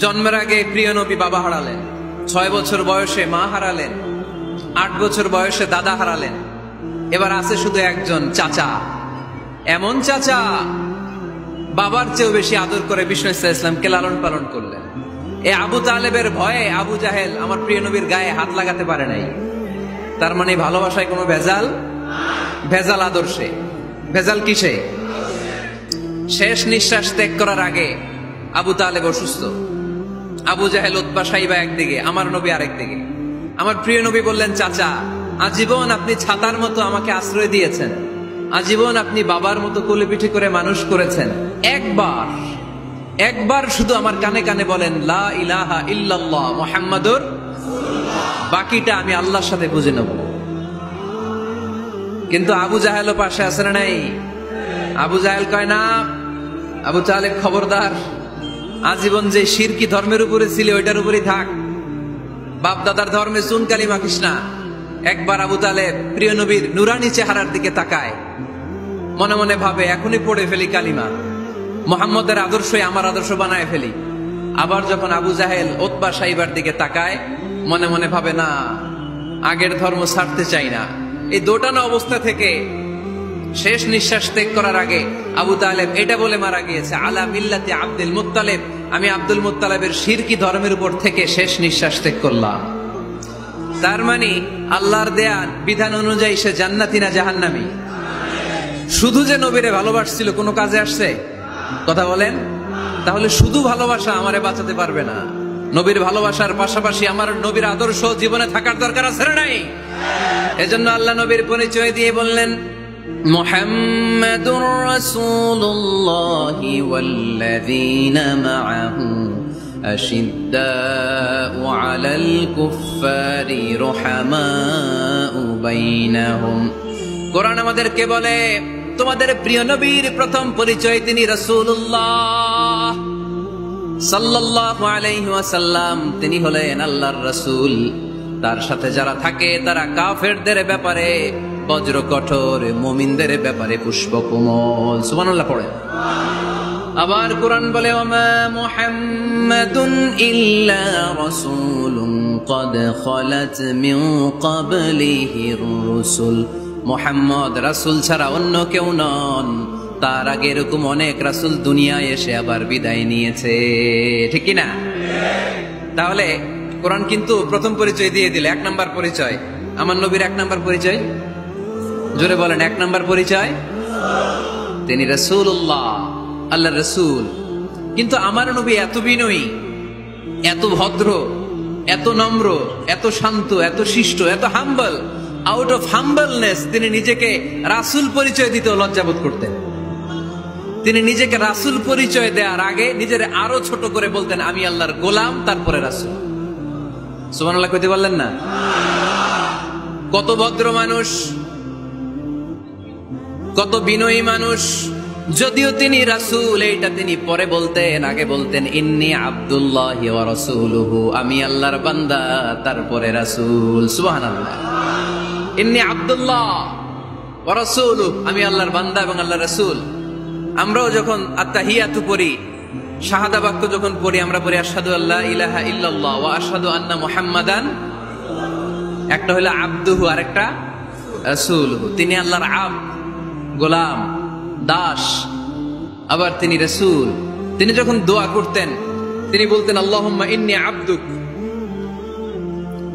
জন্মের আগে প্রিয় নবী বাবা হারালেন, 6 বছর বয়সে মা হারালেন, 8 বছর বয়সে দাদা হারালেন। এবার আছে শুধু একজন চাচা। এমন চাচা বাবার চেয়েও বেশি আদর করে বিষ্ণু ইসলামকে লালন পালন করলেন। এই আবু তালেবের ভয়ে আবু জাহেল আমার প্রিয় নবীর গায়ে হাত লাগাতে পারে নাই। তার মানে ভালোবাসায় কোনো ভেজাল? ভেজাল আদর্শে। ভেজাল কিসে? শেষ নিঃশ্বাস ত্যাগ করার আগে আবু তালেব অসুস্থ। আবু জাহেল উতবা সাইবা একদিকে, আমার নবী আরেকদিকে। আমার প্রিয় নবী বললেন, চাচা আজীবন আপনি ছাতার মতো আমাকে আশ্রয় দিয়েছেন, আজীবন আপনি বাবার মতো কোলে পিঠে করে মানুষ করেছেন, একবার শুধু আমার কানে কানে বলেন লা ইলাহা ইল্লাল্লাহ মুহাম্মাদুর রাসূলুল্লাহ, বাকিটা আমি আল্লাহর সাথে বুঝে নেব। কিন্তু আবু জাহেলও পাশে আছে না নাই? আবু জাহেল কয় না, আবু তালেব খবরদার, আজীবন যে শিরকি ধর্মের উপরে ছিল ওইটার উপরেই থাক, বাপ দাদার ধর্মে চুন কালি মাখিস না। একবার আবু তালেব প্রিয় নবীর নুরানি চেহারার দিকে তাকায়, মনে মনে ভাবে এখনই পড়ে ফেলি কালিমা, মুহাম্মদের আদর্শই আমার আদর্শ বানায় ফেলি। আবার যখন আবু জাহেল উতবা সাইবার দিকে তাকায়, মনে মনে ভাবে না, আগের ধর্ম ছাড়তে চাই না। এই দোটানা অবস্থা থেকে শেষ নিঃশ্বাস ত্যাগ করার আগে আবু তালেব এটা বলে মারা গিয়েছে, আলা মিল্লাতি আব্দুল মুত্তালিব, আমি আব্দুল মুত্তালিবের শিরকি ধর্মের উপর থেকে শেষ নিঃশ্বাস ত্যাগ করলাম। তার মানে আল্লাহর দেয়া বিধান অনুযায়ী সে জান্নাতি না জাহান্নামী? শুধু যে নবীরে ভালোবাসছিল কোনো কাজে আসছে? কথা বলেন। তাহলে শুধু ভালোবাসা আমারে বাঁচাতে পারবে না। নবীর ভালোবাসার পাশাপাশি আমার নবীর আদর্শ জীবনে থাকার দরকার আছে না নাই? এজন্য আল্লাহ নবীর পরিচয় দিয়ে বললেন, মুহাম্মাদুর রাসূলুল্লাহ ওয়াল্লাযীনা মাআহু আশিদ্দাউ আলাল কুফফারি রুহামাউ বাইনাহুম। কোরআন আমাদেরকে বলে তোমাদের প্রিয় নবীর প্রথম পরিচয় তিনি রাসূলুল্লাহ সাল্লাল্লাহু আলাইহি ওয়াসাল্লাম, তিনি হলেন আল্লাহর রাসূল। তার সাথে যারা থাকে তারা কাফেরদের ব্যাপারে বজ্র কঠোর, মুমিনদের ব্যাপারে পুষ্পকোমল। সুবহানাল্লাহ পড়ে। আবার কোরআন বলে, ওমা মুহাম্মাদুন ইল্লা রাসূলুন ক্বাদ খালাত মিন ক্বাবলিহির রুসুল। মুহাম্মদ রাসূল ছাড়া অন্য কেউ নন, তার আগে এরকম অনেক রাসূল দুনিয়ায় এসে আবার বিদায় নিয়েছে। ঠিক কি না? তাহলে কোরআন কিন্তু প্রথম পরিচয় দিয়ে দিল, 1 নাম্বার পরিচয়। আমার নবীর 1 নাম্বার পরিচয়, জোরে বলেন, 1 নাম্বার পরিচয় তিনি রাসূলুল্লাহ, আল্লাহর রাসূল। কিন্তু আমার নবী এত বিনয়ী, এত ভদ্র, এত নম্র, এত শান্ত, এত শিষ্ট, এত হাম্বল। আউট অফ হাম্বলনেস তিনি নিজেকে রাসূল পরিচয় দিতে লজ্জাবোধ করতেন। তিনি নিজেকে রাসূল পরিচয় দেওয়ার আগে নিজের আরো ছোট করে বলতেন, আমি আল্লাহর গোলাম, তারপরে রাসূল। সুবহানাল্লাহ কইতে বললেন না? কত ভদ্র মানুষ, কত বিনয়ী মানুষ। যদিও তিনি রাসূল, এইটা তিনি পরে বলতেন, আগে বলতেন ইন্নী আব্দুল্লাহি ওয়া রাসূলুহু, আমি আল্লাহর বান্দা, তারপরে রাসূল। সুবহানাল্লাহ। ইন্নী আব্দুল্লাহ ওয়া রাসূলুহু, আমি আল্লাহর বান্দা এবং আল্লাহর রাসূল। আমরাও যখন আত্তাহিয়াতু পড়ি, শাহাদা বাক্য যখন পড়ি, আমরা পড়ি আশহাদু আল্লা ইলাহা ইল্লাল্লাহ ওয়া আশহাদু আন্না মুহাম্মাদান। একটা হলো আব্দুহু, আরেকটা রাসূলুহু। তিনি আল্লাহর আব্দ, গোলাম, দাস, আবার তিনি রাসূল। তিনি যখন দোয়া করতেন তিনি বলতেন, আল্লাহুম্মা ইন্নী আবদুক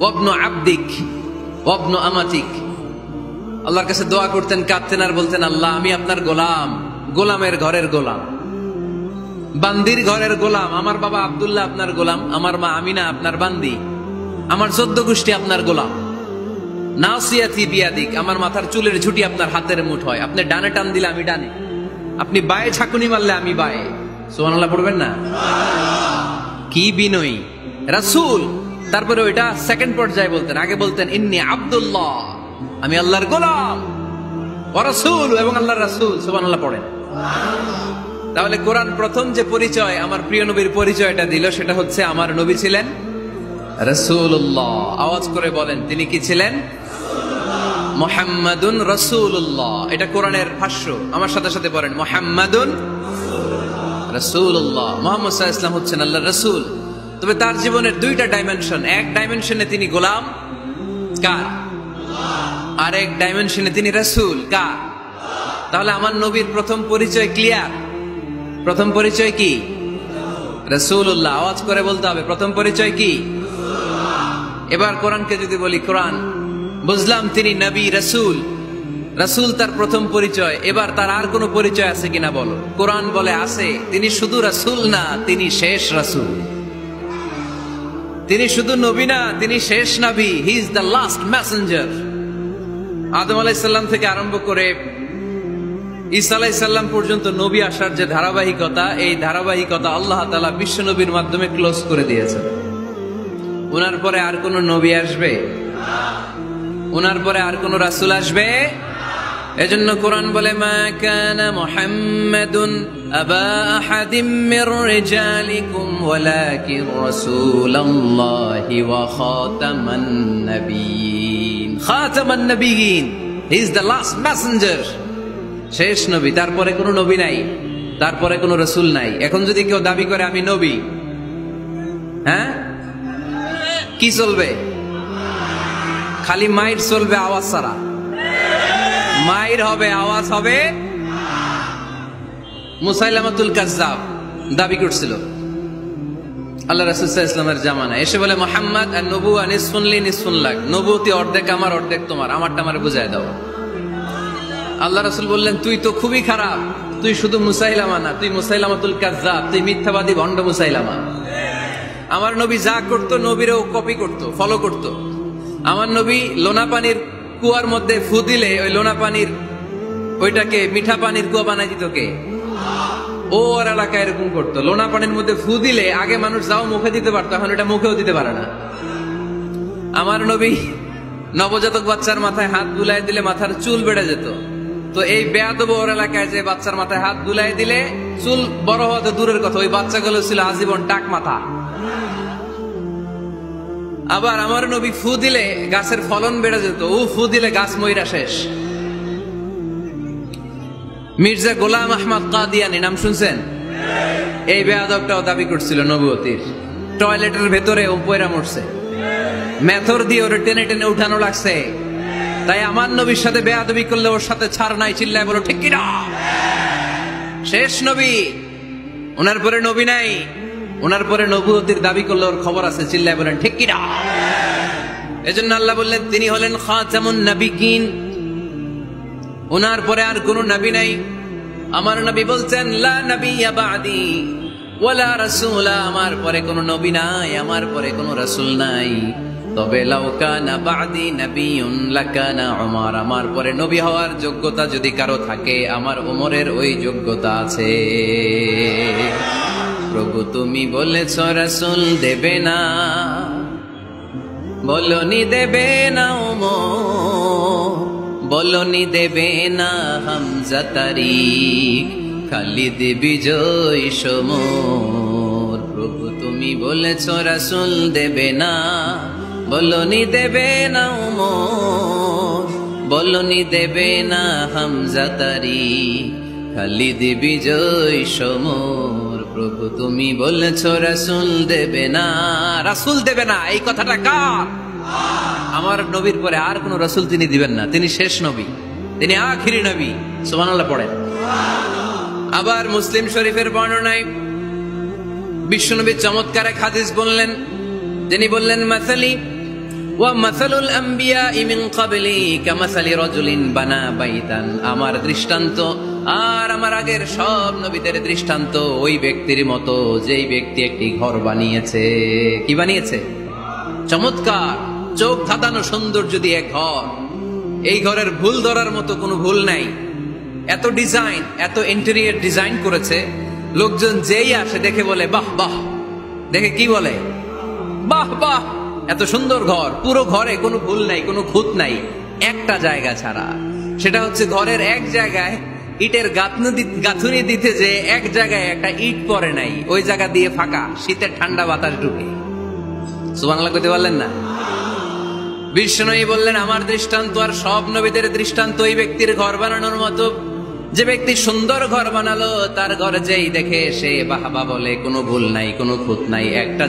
ওয়া ইবনু আবদিক ওয়া ইবনু আমাতিক। আল্লাহর কাছে দোয়া করতেন, কাঁদতেন আর বলতেন, আল্লাহ আমি আপনার গোলাম, গোলামের ঘরের গোলাম, বান্দির ঘরের গোলাম। আমার বাবা আব্দুল্লাহ আপনার গোলাম, আমার মা আমিনা আপনার বান্দি, আমার 14 গোষ্ঠী আপনার গোলাম। নাসিয়াতি বিয়াদিক, আমার মাথার চুলের ঝুঁটি আপনার হাতের মুঠোয়, আপনি ডানে টান দিলে আমি ডানে, আপনি বায়ে ঝাঁকুনি মারলে আমি বায়ে। সুবহানাল্লাহ পড়বেন না? কি বিনয়ী রাসূল। তারপরে ওইটা সেকেন্ড পর্যায়ে বলতেন, আগে বলতেন ইন্নী আব্দুল্লাহ, আমি আল্লাহর গোলাম, ওয়া রাসূল, এবং আল্লাহর রাসূল। সুবহানাল্লাহ পড়েন। তাহলে কোরআন প্রথম যে পরিচয় আমার প্রিয় নবীর পরিচয়টা দিল, সেটা হচ্ছে আমার নবী ছিলেন রাসূলুল্লাহ। আওয়াজ করে বলেন, তিনি কি ছিলেন? মুহাম্মাদুন রাসূলুল্লাহ। এটা কোরআনের ভাষ্য, আমার সাথে সাথে পড়েন, মুহাম্মাদুন রাসূলুল্লাহ। মুহাম্মদ সাল্লাল্লাহু আলাইহি ওয়াসাল্লাম হচ্ছেন আল্লাহর রাসূল। তবে তার জীবনের দুইটা ডাইমেনশন। এক ডাইমেনশনে তিনি গোলাম, কার? আর এক ডাইমেনশনে তিনি রাসূল, কার? তাহলে আমার নবীর প্রথম পরিচয় ক্লিয়ার। প্রথম পরিচয় কি? রাসূলুল্লাহ। আওয়াজ করে বলতে হবে, প্রথম পরিচয় কি? এবার কোরআনকে যদি বলি, কোরআন বুঝলাম তিনি নবী, রাসূল। রাসূল তার প্রথম পরিচয়। এবার তার আর কোনো পরিচয় আছে কিনা বলো? কোরআন বলে আছে। তিনি শুধু রাসূল না, তিনি শেষ রাসূল। তিনি শুধু নবী না, তিনি শেষ নবী। He is the last messenger. Adam আলাইহিস সালাম থেকে আরম্ভ করে ঈসা আলাইহিস সালাম পর্যন্ত নবী আসার যে ধারাবাহিকতা, এই ধারাবাহিকতা আল্লাহ তাআলা বিশ্ব নবীর মাধ্যমে ক্লোজ করে দিয়েছেন। ওনার পরে আর কোন নবী আসবে? ওনার পরে আর কোন রাসূল আসবে? এজন্য কোরআন বলে, মা কানা মুহাম্মাদুন আবা আহাদিম মির রিজালিকুম ওয়ালাকিন রাসূলুল্লাহি ওয়া খাতামান নাবিয়্যিন। খাতামান নাবিয়্যিন, he is the last messenger, শেষ নবী। তারপরে কোনো নবী নাই, তারপরে কোনো রাসূল নাই। এখন যদি কেউ দাবি করে আমি নবী, হ্যাঁ, কি চলবে? খালি মাইর চলবে, আওয়াজ ছাড়া। মাইর হবে, আওয়াজ হবে। মুসাইলামাতুল কাজ্জাব দাবি করছিল আল্লাহ রাসূল সাল্লাল্লাহু আলাইহি ওয়াসাল্লামের জামানায়, এসে বলে, মুহাম্মদ আর নবুয়া নিসফুন লি নিসফুন লাক, নবুয়তি অর্ধেক আমার, অর্ধেক তোমার, আমারটা আমারে বুঝায় দাও। আল্লাহ রাসূল বললেন, তুই তো খুবই খারাপ, তুই শুধু মুসাইলামা না, তুই মুসাইলামাতুল কাজ্জাব, তুই মিথ্যাবাদী ভণ্ড মুসাইলামা। আমার নবী যা করতো নবীরও কপি করতো, ফলো করতো। আমার নবী লোনা পানির কুয়ার মধ্যে ফু দিলে ওই লোনা পানির ওইটাকে মিঠা পানির কুয়া বানাই দিত কে? ওর এলাকায় এরকম করতো। লোনা পানির মধ্যে ফু দিলে আগে মানুষ যাও মুখে দিতে পারতো, এখন এটা মুখেও দিতে পারে না। আমার নবী নবজাতক বাচ্চার মাথায় হাত বুলাই দিলে মাথার চুল বেড়ে যেত। তো এই বেয়াদব ওর এলাকায় যে বাচ্চার মাথায় হাত বুলাই দিলে চুল বড় হওয়া তো দূরের কথা, ওই বাচ্চাগুলো ছিল আজীবন টাক মাথা। আবার আমার নবী ফু দিলে গাছের ফলন বেড়ে যেত, ও ফু দিলে গাছ মইরা শেষ। মির্জা গোলাম আহমদ কাদিয়ানী নাম শুনছেন? এই বেয়াদবটাও দাবি করছিল নবুয়তির। টয়লেটের ভেতরে ও পয়রা মরছে, মেথর দিয়ে ওরে টেনে টেনে উঠানো লাগছে। তাই আমার নবীর সাথে বেয়াদবি করলে ওর সাথে ছাড় নাই, চিল্লায় বলো ঠিক কিনা? শেষ নবী, ওনার পরে নবী নাই। ওনার পরে নবুয়তির দাবি করলে ওর খবর আছে, চিল্লায় বলেন ঠিক কিনা? এজন্য আল্লাহ বললেন তিনি হলেন খাতামুন নাবিয়্যিন। ওনার পরে আর কোনো নবী নাই। আমার নবী বলছেন, লা নাবিয়্যা বা'দি ওয়ালা রাসূলা, আমার পরে কোনো নবী নাই, আমার পরে কোনো রাসূল নাই। তবে লাউ কানা বা'দি নাবিয়্যুন লাকানা উমর, আমার পরে নবী হওয়ার যোগ্যতা যদি কারো থাকে, আমার ওমরের ওই যোগ্যতা আছে। প্রভু তুমি বলেছ রাসূল দেবে না, বলনি দেবে না ওমর, বলনি দেবে না হামজা তারিক, খালিদ বিজয় সমর। প্রভু তুমি বলেছ রাসূল দেবে না, বলনি দেবে না ওমর, বলনি দেবে না হামজা তারিক, খালিদ বিজয় সমর। প্রভু তুমি বলেছ রাসূল দেবে না, রাসূল দেবে না, এই কথাটা কার? আমার নবীর পরে আর কোন রাসূল তিনি দিবেন না, তিনি শেষ নবী, তিনি আখিরি নবী। সুবহানাল্লাহ পড়েন। আবার মুসলিম শরীফের বর্ণনায় বিশ্বনবী চমৎকার এক হাদিস বললেন, তিনি বললেন, মাসালি ওয়া মাসালুল আম্বিয়া'i মিন ক্বাবলি কামাসালি রাজুলিন বানা বাইতান, আমার দৃষ্টান্ত আর আমার আগের সব নবীদের দৃষ্টান্ত ওই ব্যক্তির মতো যেই ব্যক্তি একটি ঘর বানিয়েছে। কি বানিয়েছে? চমৎকার, চোখ ধাঁধানো সৌন্দর্য দিয়ে এক ঘর। এই ঘরের ভুল ধরার মতো কোনো ভুল নাই। এত ডিজাইন, এত ইন্টেরিয়র ডিজাইন করেছে, লোকজন যেই আসে দেখে বলে বাহ বাহ। দেখে কি বলে? বাহ বাহ, এত সুন্দর ঘর। পুরো ঘরে কোনো ভুল নাই, কোনো খুঁত নাই, একটা জায়গা ছাড়া। সেটা হচ্ছে ঘরের এক জায়গায় ইটের গাঁথুনি দিতে যে এক জায়গায় একটা ইট পড়ে নাই, ওই জায়গা দিয়ে ফাঁকা, শীতের ঠান্ডা বাতাস ঢুকে। সুবহানাল্লাহ কইতে পারলেন না? বিষ্ণুই বললেন, আমার দৃষ্টান্ত আর সব নবীদের দৃষ্টান্ত ওই ব্যক্তির ঘর বানানোর মতো, যে ব্যক্তি সুন্দর ঘর বানালো তার ঘর যেই দেখে সে বাহবা বলে, কোনো ভুল নাই, কোনো খুঁত নাই, একটা